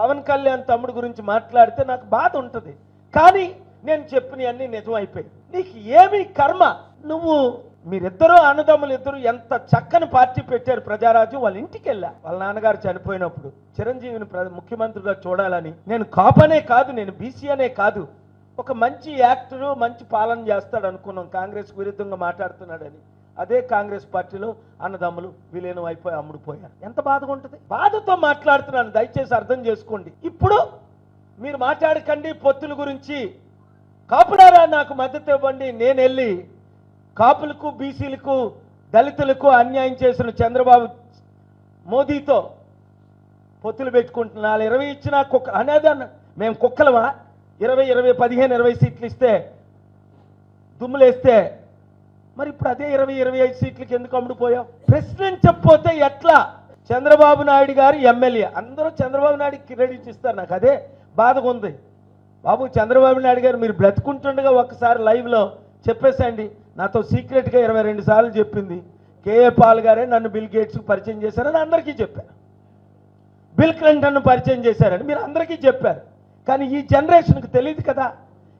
పవన్ కళ్యాణ్ తమ్ముడు గురించి మాట్లాడితే నాకు బాధ ఉంటుంది. కానీ నేను చెప్పినవన్నీ నిజం అయిపోయి. నీకు ఏమి కర్మ? నువ్వు మీరిద్దరూ అన్నదమ్ములు ఇద్దరు ఎంత చక్కని పార్టీ పెట్టారు ప్రజారాజ్యం. వాళ్ళ ఇంటికి వెళ్ళా, వాళ్ళ నాన్నగారు చనిపోయినప్పుడు చిరంజీవిని ముఖ్యమంత్రిగా చూడాలని. నేను కాపనే కాదు, నేను బీసీ అనే కాదు, ఒక మంచి యాక్టరు మంచి పాలన చేస్తాడు అనుకున్నాం. కాంగ్రెస్ విరుద్ధంగా మాట్లాడుతున్నాడని అదే కాంగ్రెస్ పార్టీలో అన్నదమ్ములు విలీనం అయిపోయి అమ్ముడుపోయారు. ఎంత బాధగా ఉంటుంది? బాధతో మాట్లాడుతున్నాను, దయచేసి అర్థం చేసుకోండి. ఇప్పుడు మీరు మాట్లాడకండి పొత్తుల గురించి. కాపుడారా నాకు మద్దతు ఇవ్వండి. నేను వెళ్ళి కాపులకు బీసీలకు దళితులకు అన్యాయం చేసిన చంద్రబాబు మోదీతో పొత్తులు పెట్టుకుంటున్నా. 20 ఇచ్చినా కుక్క అనేదన్న మేము కుక్కలమా? 20 15 20 సీట్లు ఇస్తే దుమ్ములేస్తే మరి ఇప్పుడు అదే 20-25 సీట్లకి ఎందుకు అమ్ముడుపోయావు? ప్రశ్నించకపోతే ఎట్లా? చంద్రబాబు నాయుడు గారు ఎమ్మెల్యే, అందరూ చంద్రబాబు నాయుడికి క్రెడిట్ ఇస్తారు. నాకు అదే బాధగా ఉంది. బాబు చంద్రబాబు నాయుడు గారు మీరు బ్రతుకుంటుండగా ఒకసారి లైవ్లో చెప్పేసండి. నాతో సీక్రెట్గా 22 సార్లు చెప్పింది. కేఏ పాల్ గారే నన్ను బిల్ గేట్స్కి పరిచయం చేశారని అందరికీ చెప్పారు. బిల్ క్లింటన్ను పరిచయం చేశారని మీరు అందరికీ చెప్పారు. కానీ ఈ జనరేషన్కి తెలియదు కదా.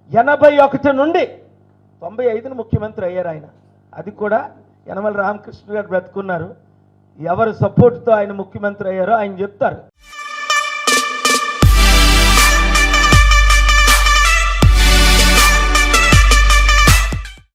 81 నుండి 95 ముఖ్యమంత్రి అయ్యారు ఆయన. అది కూడా యనమల రామకృష్ణ గారు బ్రతుకున్నారు. ఎవరు సపోర్ట్తో ఆయన ముఖ్యమంత్రి అయ్యారో ఆయన చెప్తారు.